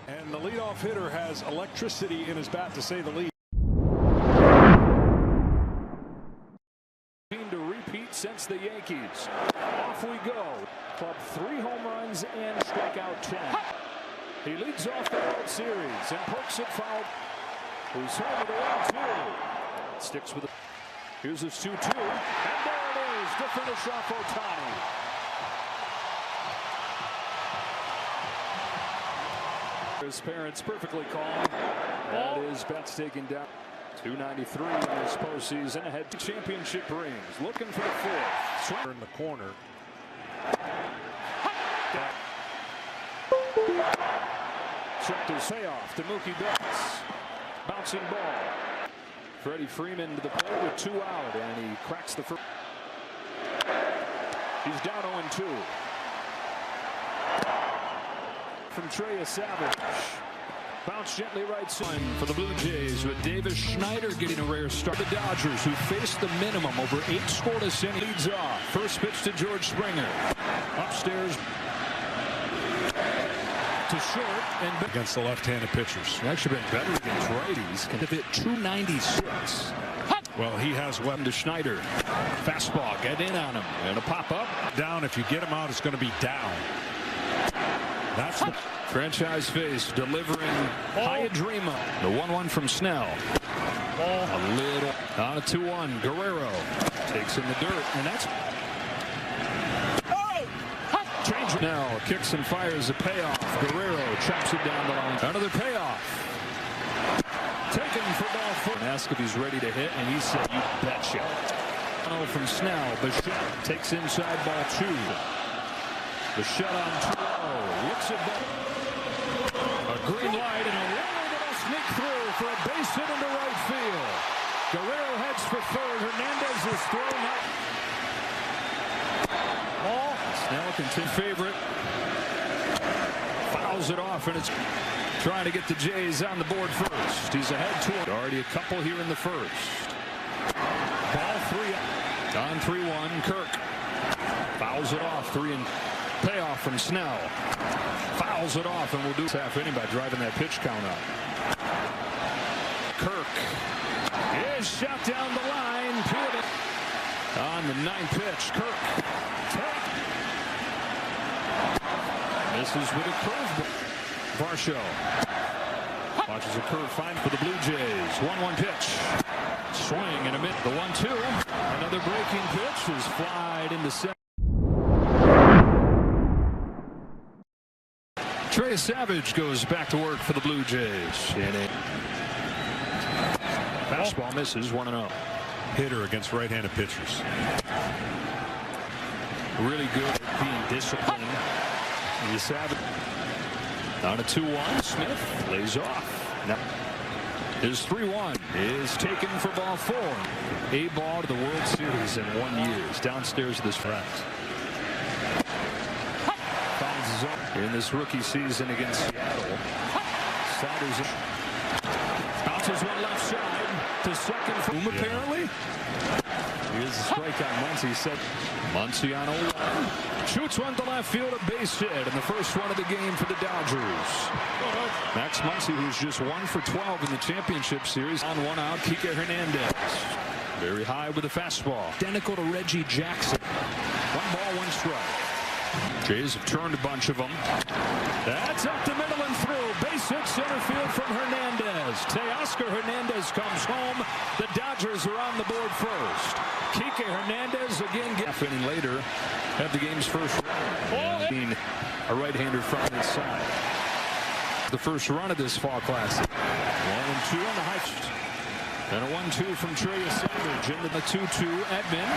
And the leadoff hitter has electricity in his bat, to say the least. To repeat since the Yankees. Off we go. Club 3 home runs and strikeout 10. He leads off the World Series and pokes it foul. Who's home with a 1-2. Sticks with it. Here's his 2-2. And there it is to finish off Ohtani. His parents perfectly calm. That is Betts taken down. 293 in this postseason. Ahead to championship rings. Looking for the fourth. In the corner. Checked his payoff to Mookie Betts. Bouncing ball. Freddie Freeman to the plate with 2 out, and he cracks the first. He's down 0-2. From Trey Savage. Bounce gently right side for the Blue Jays, with Davis Schneider getting a rare start. The Dodgers, who faced the minimum over 8 scoreless innings, leads off. First pitch to George Springer. Upstairs to short and against the left-handed pitchers. He's actually been better against righties. Can hit 296. Well, he has weapon to Schneider. Fastball, get in on him. And a pop up. Down. If you get him out, it's going to be down. That's the franchise face delivering Hyadrima. The 1-1 from Snell. A little on a 2-1. Guerrero takes in the dirt, and that's change. Now kicks and fires a payoff. Guerrero chops it down the line. Another payoff. Taken for ball 4. And ask if he's ready to hit, and he said, "You betcha." From Snell, Bichette takes inside ball 2. Bichette on 2-0. Looks at ball. A green light and a runner that'll sneak through for a base hit into right field. Guerrero heads for third. Hernandez is thrown up. Ball. Snell continues favorite. Fouls it off, and it's trying to get the Jays on the board first. He's ahead 2. Already a couple here in the first. Ball 3 on 3-1. Kirk fouls it off. 3 and payoff from Snell. Fouls it off, and we'll do half inning by driving that pitch count up. Kirk is shot down the line. On the 9th pitch, Kirk misses with a curveball. Varsho watches a curve find for the Blue Jays. 1-1 pitch. Swing and a mid. The 1-2. Another breaking pitch is flied into center. Trey Savage goes back to work for the Blue Jays. And a fastball misses. 1-0. hitter against right-handed pitchers. Really good at being disciplined. Savage on a 2-1. Smith lays off. Now his 3-1 is taken for ball 4. A ball to the World Series in 1 year. It's downstairs of this front. Finds his own in this rookie season against Seattle. Sliders in. Bounces one left side to second for whom apparently. Here's the strike on Muncy. Said Muncy on 0-1. Shoots one to left field, a base hit, and the first one of the game for the Dodgers. Max Muncy, who's just 1 for 12 in the championship series. On 1 out, Kike Hernandez. Very high with a fastball. Identical to Reggie Jackson. 1 ball, 1 strike. Jays have turned a bunch of them. That's up the middle and through. Base hit center field from Hernandez. Teoscar Hernandez comes home. The Dodgers are on the board first. Kike Hernandez again. Half inning later, have the game's first run. Being a right-hander from his side. The first run of this fall classic. 1-2 on the high. And a 1-2 from Trey Savage into the 2-2. Edman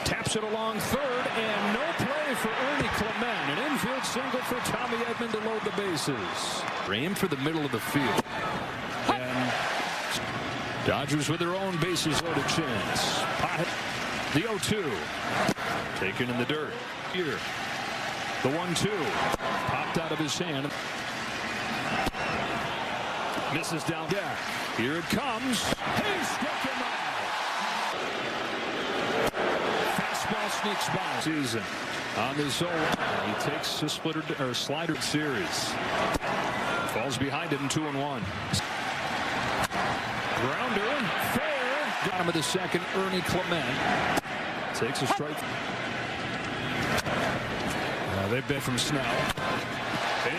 taps it along third, and no play for Ernie Clement. An infield single for Tommy Edman to load the bases. Aim for the middle of the field. And Dodgers with their own bases loaded chance. The 0-2. Taken in the dirt. Here. The 1-2. Popped out of his hand. Misses down deck. Here it comes. He struck him out. Fastball sneaks by. Season on this 0-1. He takes a slider series. Falls behind it in 2-1. Grounder, fair. Bottom of the second, Ernie Clement takes a strike. They've been from Snell.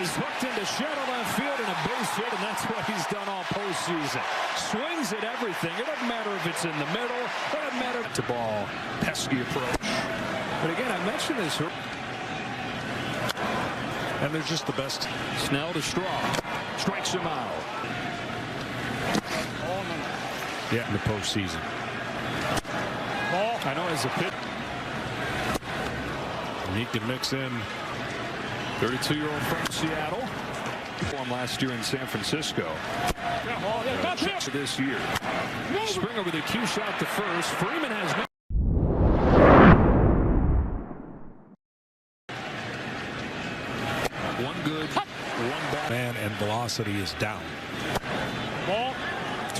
Is hooked into shallow left field and a base hit, and that's what he's done all postseason. Swings at everything. It doesn't matter if it's in the middle. It doesn't matter. To ball, pesky approach. But again, I mentioned this. And they're just the best. Snell to Straw. Strikes him out. Yeah, in the postseason. Ball. I know as a pitch. And he can mix in. 32-year-old from Seattle. Won last year in San Francisco. This year. Springer with a cue shot to first. Freeman has no. One good, one bad. Man, and velocity is down. Ball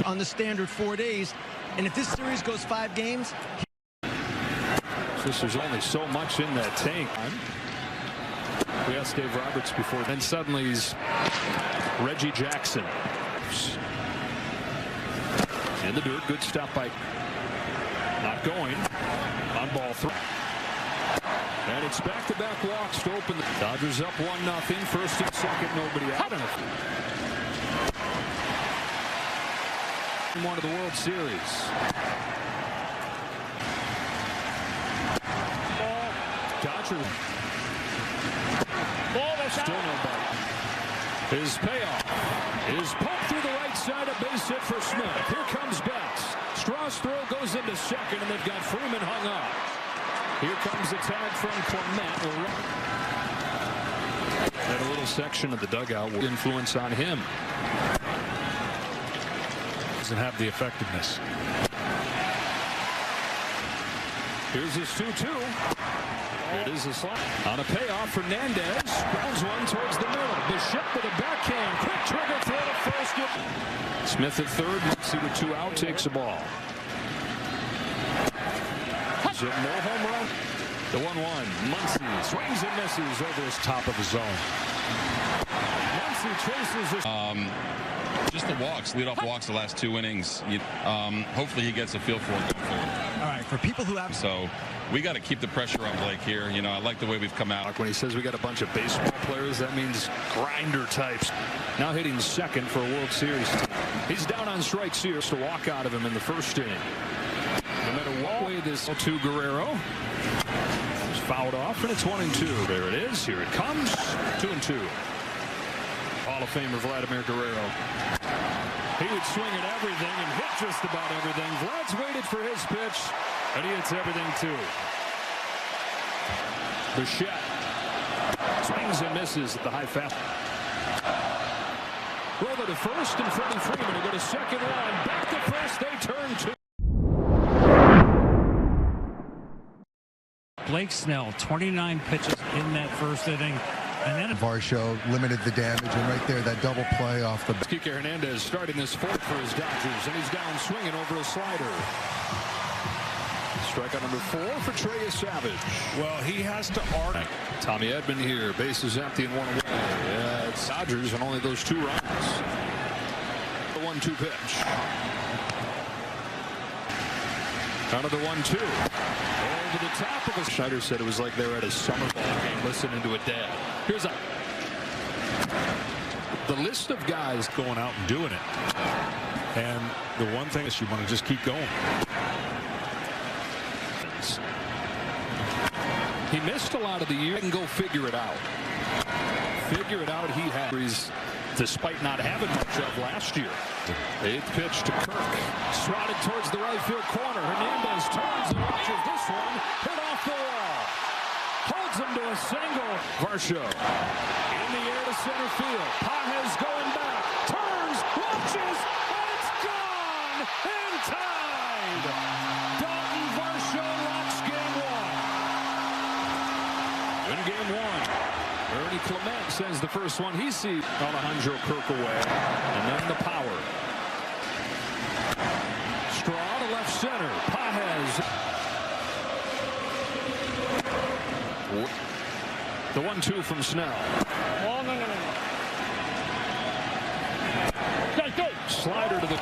on the standard 4 days. And if this series goes 5 games. There's only so much in that tank. We asked Dave Roberts before. Then suddenly he's Reggie Jackson. In the dirt. Good stop by. Not going. On ball 3. And it's back-to-back walks to open the Dodgers up 1-0. First and second, nobody out. One of the World Series. Dodgers. Still nobody. His payoff is poked through the right side. A base hit for Smith. Here comes Betts. Straw's throw goes into second, and they've got Freeman hung up. Here comes the tag from Clement. Had a little section of the dugout with influence on him. Doesn't have the effectiveness. Here's his 2-2. It is a slide. On a payoff, Fernandez grounds one towards the middle. Bichette with a backhand. Quick trigger throw to first. Smith at third. See with 2 out. Takes the ball. Is it no home run? The 1-1. Muncy swings and misses over his Top of the zone. Muncy chases this. Just the walks, leadoff walks the last 2 innings. Hopefully he gets a feel for it going forward. All right, for people who have. So we got to keep the pressure on Blake here. You know, I like the way we've come out. When he says we got a bunch of baseball players, that means grinder types. Now hitting second for a World Series team. He's down on strikes here. To walk out of him in the first inning. No matter what way this to Guerrero. He's fouled off, and it's 1-2. There it is. Here it comes. 2-2. Hall of Famer Vladimir Guerrero. He would swing at everything and hit just about everything. Vlad's waited for his pitch, and he hits everything too. Bichette swings and misses at the high fastball. Roller to first and Freddie Freeman to go to second line. Back to first, they turn 2. Blake Snell, 29 pitches in that first inning. And then Varsho limited the damage, and right there, that double play off the. Kike Hernandez starting this fourth for his Dodgers, and he's down swinging over a slider. Strikeout number 4 for Trey Savage. Well, he has to argue. Tommy Edman here, bases empty and 1 away. Yeah, it's Dodgers and only those 2 runs. The 1-2 pitch. Out of the 1-2. Over the top of the. Schneider said it was like they were at a summer ball game listening to a dad. Here's the list of guys going out and doing it. And the one thing is you want to just keep going. He missed a lot of the year. He can go figure it out. Figure it out he has. Despite not having much of last year. 8th pitch to Kirk. Swatted towards the right field corner. Hernandez turns and watches this one. Hit off the wall. Holds him to a single. Varsho in the air to center field. Pages going back. Turns. Watches. And it's gone. And tied. Dalton Varsho locks game 1. In game 1. Ernie Clement sends the first one he sees. Alejandro Kirk away. And then the power. Straw to left center. Pages. The 1-2 from Snell. slider to the